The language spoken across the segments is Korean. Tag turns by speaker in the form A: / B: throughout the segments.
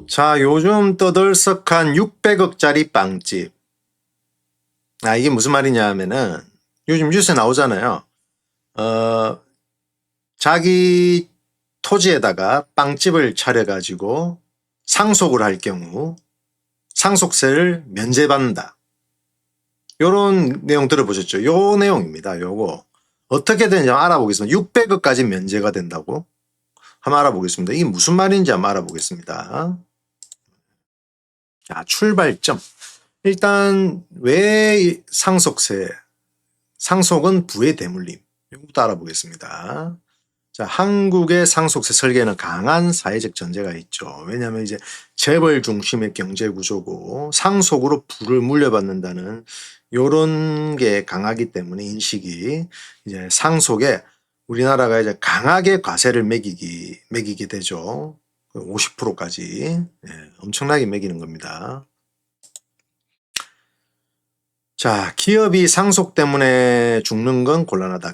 A: 자, 요즘 떠들썩한 600억짜리 빵집. 이게 무슨 말이냐 하면은 요즘 뉴스에 나오잖아요. 어, 자기 토지에다가 빵집을 차려가지고 상속을 할 경우 상속세를 면제받는다. 요런 내용 들어보셨죠? 요 내용입니다. 요거. 어떻게 되는지 한번 알아보겠습니다. 600억까지 면제가 된다고? 한번 알아보겠습니다. 이게 무슨 말인지 한번 알아보겠습니다. 자, 출발점. 일단 왜 상속은 부의 대물림. 이거부터 알아보겠습니다. 자, 한국의 상속세 설계는 강한 사회적 전제가 있죠. 왜냐하면 이제 재벌 중심의 경제 구조고 상속으로 부를 물려받는다는 요런 게 강하기 때문에 인식이 이제 상속에 우리나라가 이제 강하게 과세를 매기게 되죠. 50%까지 엄청나게 매기는 겁니다. 자, 기업이 상속 때문에 죽는 건 곤란하다.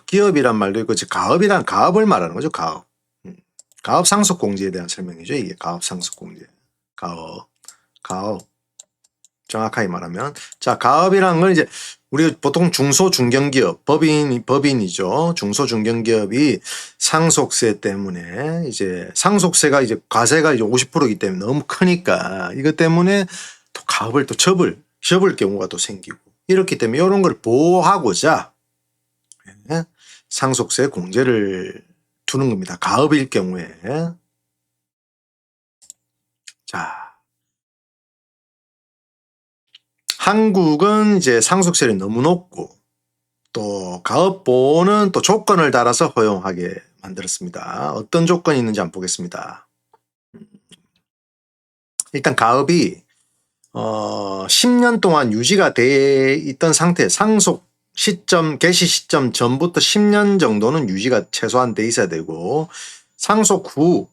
A: 기업이란 말도 있고, 가업을 말하는 거죠, 가업. 가업 상속 공제에 대한 설명이죠, 이게 가업 상속 공제. 가업. 정확하게 말하면. 자, 가업이란 건 이제, 우리가 보통 중소중견기업, 법인이죠. 중소중견기업이 상속세 때문에 이제, 상속세가 이제, 과세가 이제 50%이기 때문에 너무 크니까, 이것 때문에 또 가업을 또 접을 경우가 또 생기고 이렇기 때문에 이런 걸 보호하고자 상속세 공제를 두는 겁니다. 가업일 경우에. 자, 한국은 이제 상속세율이 너무 높고 또 가업보호는 또 조건을 달아서 허용하게 만들었습니다. 어떤 조건이 있는지 한번 보겠습니다. 일단 가업이 10년 동안 유지가 돼 있던 상태, 개시 시점 전부터 10년 정도는 유지가 최소한 돼 있어야 되고, 상속 후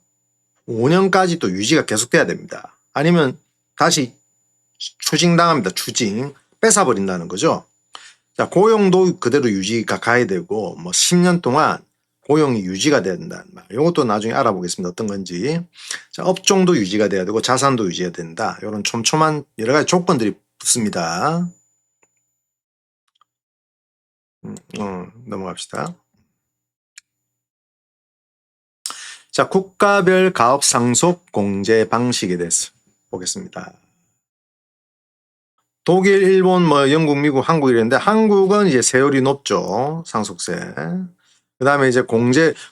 A: 5년까지 또 유지가 계속돼야 됩니다. 아니면 다시 추징당합니다. 뺏어버린다는 거죠. 자, 고용도 그대로 유지가 가야 되고, 10년 동안 고용이 유지가 된다는 말. 이것도 나중에 알아보겠습니다. 어떤 건지. 자, 업종도 유지가 돼야 되고 자산도 유지가 된다. 이런 촘촘한 여러 가지 조건들이 붙습니다. 넘어갑시다. 자, 국가별 가업 상속 공제 방식에 대해서 보겠습니다. 독일, 일본, 영국, 미국, 한국 이랬는데 한국은 이제 세율이 높죠. 상속세. 그 다음에 이제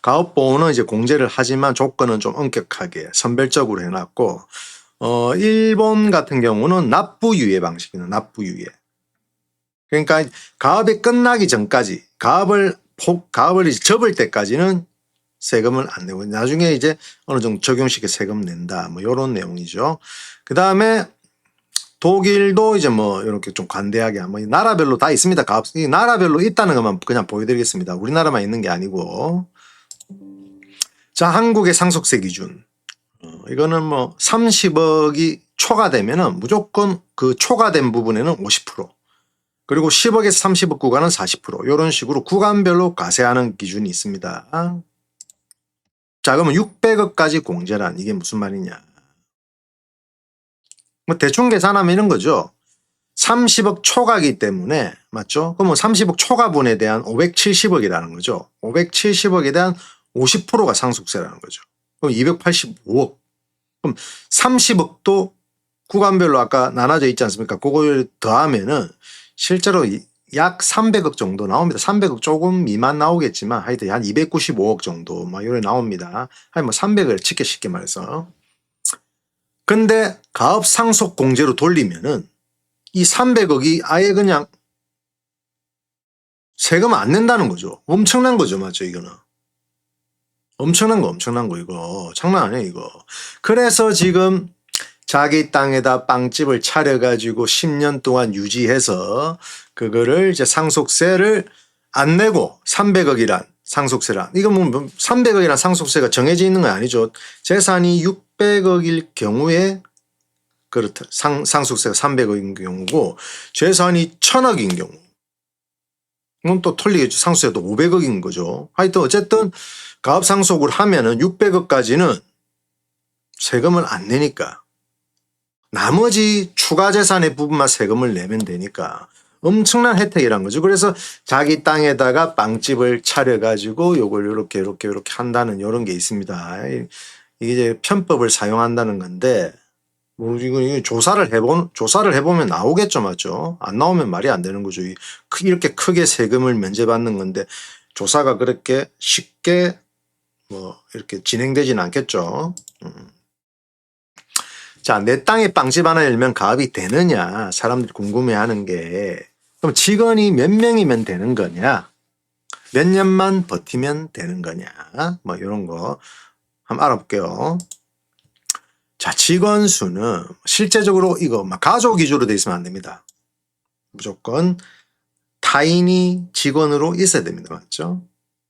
A: 가업보호는 이제 공제를 하지만 조건은 좀 엄격하게 선별적으로 해놨고, 일본 같은 경우는 납부유예 방식이에요. 납부유예. 그러니까 가업이 끝나기 전까지, 가업을 이제 접을 때까지는 세금을 안 내고, 나중에 이제 어느 정도 적용시켜 세금 낸다. 요런 내용이죠. 그 다음에 독일도 이제 이렇게 좀 관대하게 나라별로 다 있습니다. 나라별로 있다는 것만 그냥 보여드리겠습니다. 우리나라만 있는 게 아니고. 자, 한국의 상속세 기준. 이거는 30억이 초과되면은 무조건 그 초과된 부분에는 50%. 그리고 10억에서 30억 구간은 40%. 이런 식으로 구간별로 과세하는 기준이 있습니다. 자, 그러면 600억까지 공제란 이게 무슨 말이냐. 대충 계산하면 이런 거죠. 30억 초과기 때문에 맞죠? 그러면 30억 초과분에 대한 570억이라는 거죠. 570억에 대한 50%가 상속세라는 거죠. 그럼 285억. 그럼 30억도 구간별로 아까 나눠져 있지 않습니까? 그걸 더하면은 실제로 약 300억 정도 나옵니다. 300억 조금 미만 나오겠지만 하여튼 한 295억 정도 막 이래 나옵니다. 한 300을 칠게 쉽게 말해서. 근데 가업 상속 공제로 돌리면은 이 300억이 아예 그냥 세금 안 낸다는 거죠. 엄청난 거죠. 맞죠, 이거는. 엄청난 거, 이거. 장난 아니에요, 이거. 그래서 지금 자기 땅에다 빵집을 차려가지고 10년 동안 유지해서 그거를 이제 상속세를 안 내고 300억이란 상속세란. 이거 300억이란 상속세가 정해져 있는 건 아니죠. 재산이 600억일 경우에 그렇다. 상속세가 300억인 경우고 재산이 1000억인 경우. 이건 또 틀리겠죠. 상속세도 500억인 거죠. 하여튼 어쨌든 가업 상속을 하면은 600억까지는 세금을 안 내니까. 나머지 추가 재산의 부분만 세금을 내면 되니까 엄청난 혜택이란 거죠. 그래서 자기 땅에다가 빵집을 차려가지고 요걸 요렇게 한다는 요런 게 있습니다. 이게 이제 편법을 사용한다는 건데, 뭐 이거 조사를 해보면 나오겠죠, 맞죠? 안 나오면 말이 안 되는 거죠. 이렇게 크게 세금을 면제받는 건데 조사가 그렇게 쉽게 뭐 이렇게 진행되지는 않겠죠. 자, 내 땅에 빵집 하나 열면 가업이 되느냐? 사람들이 궁금해하는 게, 그럼 직원이 몇 명이면 되는 거냐? 몇 년만 버티면 되는 거냐? 뭐 이런 거 한번 알아볼게요. 자, 직원 수는 실제적으로 이거 막 가족 위주로 돼 있으면 안 됩니다. 무조건 타인이 직원으로 있어야 됩니다. 맞죠?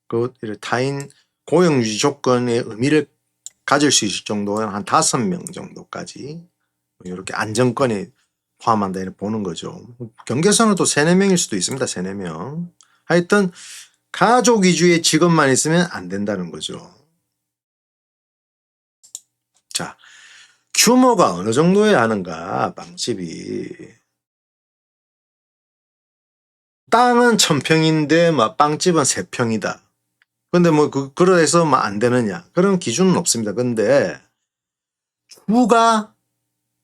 A: 그 타인 고용유지 조건의 의미를 가질 수 있을 정도는 한 5명 정도까지 이렇게 안정권에 포함한다 이렇게 보는 거죠. 경계선은 또 3, 4명일 수도 있습니다. 3, 4명. 하여튼 가족 위주의 직원만 있으면 안 된다는 거죠. 자, 규모가 어느 정도여야 하는가, 빵집이. 땅은 1000평인데 막 빵집은 3평이다. 근데 뭐 그래서 뭐 안 되느냐? 그런 기준은 없습니다. 근데 주가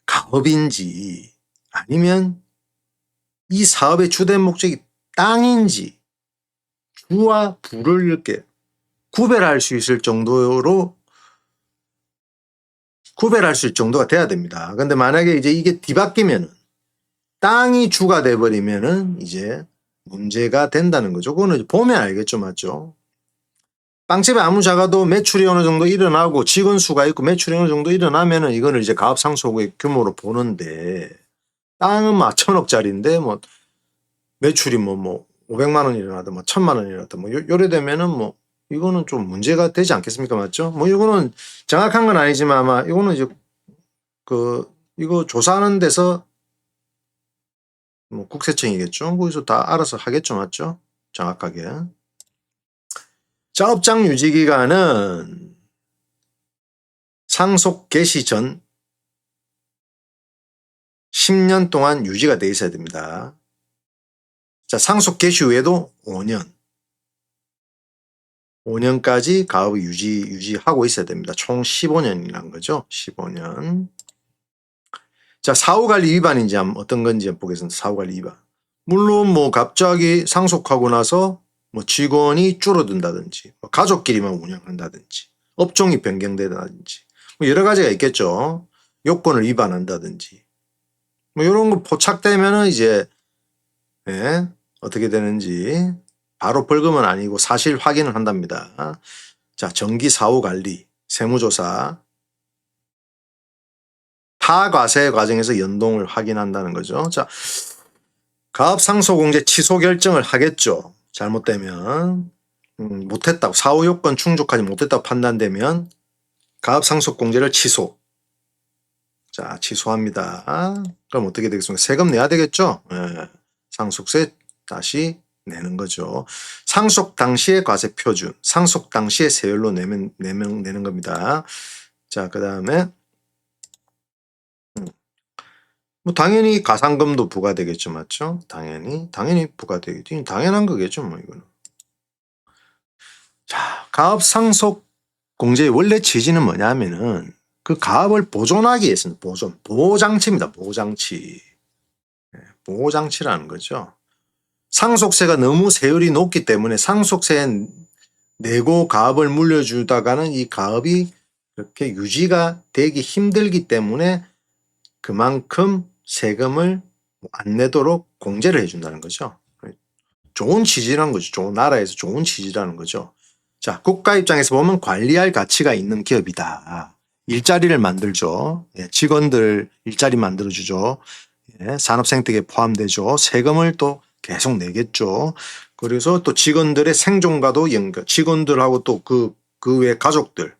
A: 가업인지 아니면 이 사업의 주된 목적이 땅인지 주와 부를 이렇게 구별할 수 있을 정도가 돼야 됩니다. 근데 만약에 이제 이게 뒤바뀌면 땅이 주가 돼버리면은 이제 문제가 된다는 거죠. 그거는 보면 알겠죠, 맞죠? 빵집에 아무 작아도 매출이 어느 정도 일어나고 직원 수가 있고 매출이 어느 정도 일어나면은 이거는 이제 가업상속의 규모로 보는데, 땅은 막 1000억짜리인데 뭐 매출이 뭐 500만 원 일어나든 뭐 1000만 원 일어나든 뭐 요래 되면은 뭐 이거는 좀 문제가 되지 않겠습니까? 맞죠? 뭐 이거는 정확한 건 아니지만 아마 이거는 이제 이거 조사하는 데서 뭐 국세청이겠죠. 거기서 다 알아서 하겠죠. 맞죠? 정확하게. 자, 업장 유지 기간은 상속 개시 전 10년 동안 유지가 돼 있어야 됩니다. 자, 상속 개시 후에도 5년. 5년까지 가업을 유지하고 있어야 됩니다. 총 15년이란 거죠. 15년. 자, 사후관리 위반인지 어떤 건지 보겠습니다. 사후관리 위반. 물론 뭐 갑자기 상속하고 나서 뭐 직원이 줄어든다든지 가족끼리만 운영한다든지 업종이 변경된다든지 뭐 여러 가지가 있겠죠. 요건을 위반한다든지 뭐 이런 거 포착되면은 이제 어떻게 되는지 바로 벌금은 아니고 사실 확인을 한답니다. 자, 정기 사후관리, 세무조사, 타과세 과정에서 연동을 확인한다는 거죠. 자, 가업상속공제 취소 결정을 하겠죠. 잘못되면 못했다고, 사후 요건 충족하지 못했다고 판단되면 가업상속공제를 취소. 자, 취소합니다. 그럼 어떻게 되겠습니까? 세금 내야 되겠죠. 상속세 다시 내는 거죠. 상속 당시의 과세 표준, 상속 당시의 세율로 내는 겁니다. 자, 그 다음에 뭐 당연히 가산금도 부과되겠죠, 맞죠? 당연히 부과되겠죠. 당연한 거겠죠, 뭐 이거는. 자, 가업 상속 공제의 원래 취지는 뭐냐면은 그 가업을 보존하기 위해서는 보호장치입니다. 보호장치라는 거죠. 상속세가 너무 세율이 높기 때문에 상속세 내고 가업을 물려주다가는 이 가업이 그렇게 유지가 되기 힘들기 때문에 그만큼 세금을 안 내도록 공제를 해준다는 거죠. 좋은 취지라는 거죠. 좋은 나라에서 좋은 취지라는 거죠. 자, 국가 입장에서 보면 관리할 가치가 있는 기업이다. 일자리를 만들죠. 직원들 일자리 만들어주죠. 산업생태계에 포함되죠. 세금을 또 계속 내겠죠. 그래서 또 직원들의 생존과도 직원들하고 또 그 외 가족들,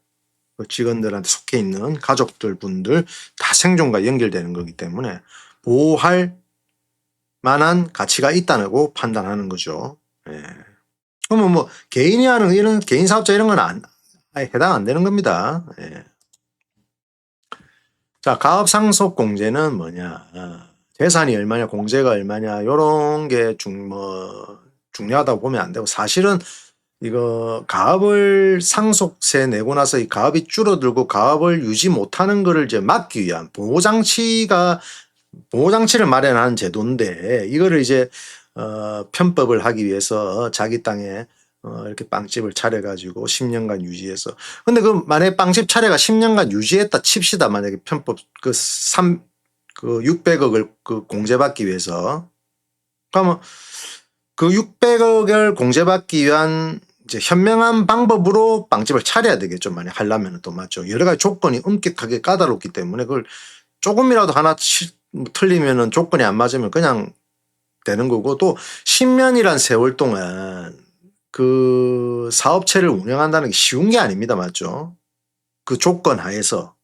A: 직원들한테 속해 있는 가족들 분들 다 생존과 연결되는 거기 때문에 보호할 만한 가치가 있다고 판단하는 거죠. 그러면 뭐 개인이 하는 이런 개인 사업자 이런 건 해당 안 되는 겁니다. 자, 가업상속공제는 뭐냐? 재산이 얼마냐, 공제가 얼마냐, 요런 게 중요하다고 보면 안 되고, 사실은 이거 가업을 상속세 내고 나서 이 가업이 줄어들고 가업을 유지 못하는 거를 이제 막기 위한 보호장치를 마련하는 제도인데, 이거를 이제 편법을 하기 위해서 자기 땅에 이렇게 빵집을 차려가지고 10년간 유지해서. 근데 그 만약에 빵집 차려가 10년간 유지했다 칩시다. 만약에 편법 그 600억을 그 공제받기 위해서. 그러면 그 600억을 공제받기 위한 이제 현명한 방법으로 빵집을 차려야 되겠죠. 만약 하려면 또 맞죠. 여러 가지 조건이 엄격하게 까다롭기 때문에 그걸 조금이라도 하나 틀리면은 조건이 안 맞으면 그냥 되는 거고, 또 10년이란 세월 동안 그 사업체를 운영한다는 게 쉬운 게 아닙니다. 맞죠? 그 조건 하에서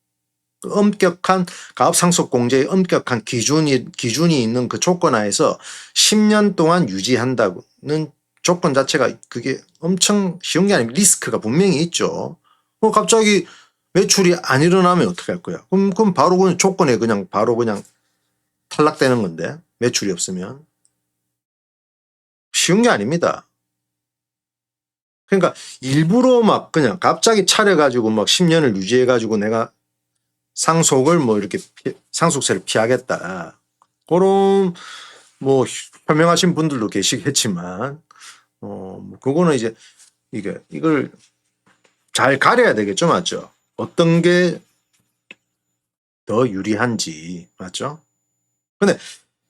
A: 그 엄격한 가업상속공제의 엄격한 기준이 있는 그 조건 하에서 10년 동안 유지한다는 조건 자체가 그게 엄청 쉬운 게 아니고 리스크가 분명히 있죠. 갑자기 매출이 안 일어나면 어떻게 할 거야? 그럼 바로 그냥 조건에 바로 그냥 탈락되는 건데, 매출이 없으면. 쉬운 게 아닙니다. 그러니까 일부러 막 그냥 갑자기 차려가지고 막 10년을 유지해가지고 내가 상속을 이렇게 상속세를 피하겠다. 그런 현명하신 분들도 계시겠지만, 그거는 이제 이걸 잘 가려야 되겠죠. 맞죠? 어떤 게 더 유리한지. 맞죠? 근데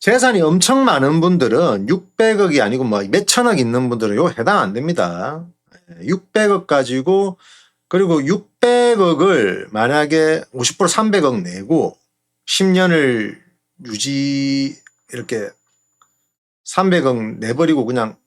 A: 재산이 엄청 많은 분들은 600억이 아니고 몇천억 있는 분들은 이거 해당 안 됩니다. 600억 가지고, 그리고 600억을 만약에 50% 300억 내고 10년을 이렇게 300억 내버리고 그냥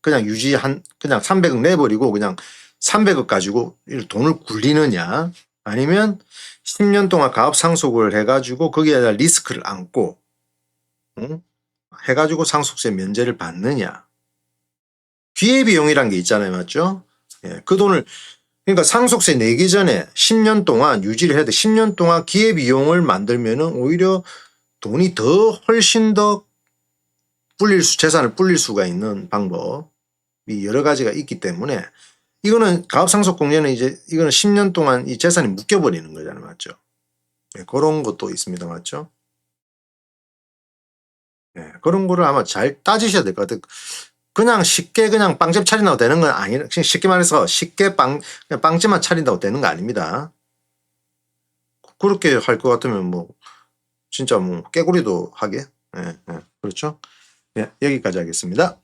A: 그냥 300억 내버리고 그냥 300억 가지고 돈을 굴리느냐, 아니면 10년 동안 가업상속을 해가지고 거기에다 리스크를 안고 해가지고 상속세 면제를 받느냐. 기회비용이란 게 있잖아요. 맞죠? 예, 그 돈을, 그러니까 상속세 내기 전에 10년 동안 유지를 해야 돼. 10년 동안 기회비용을 만들면은 오히려 돈이 훨씬 더 재산을 불릴 수가 있는 방법이 여러 가지가 있기 때문에, 이거는 가업상속공제는 이거는 10년 동안 이 재산이 묶여버리는 거잖아요. 맞죠? 예, 그런 것도 있습니다. 맞죠? 예, 그런 거를 아마 잘 따지셔야 될 것 같아요. 그냥 쉽게 그냥 빵집 차린다고 되는 건 아니라, 쉽게 말해서 쉽게 그냥 빵집만 차린다고 되는 거 아닙니다. 그렇게 할 것 같으면 진짜 깨구리도 하게. 예, 예, 그렇죠? 예, 여기까지 하겠습니다.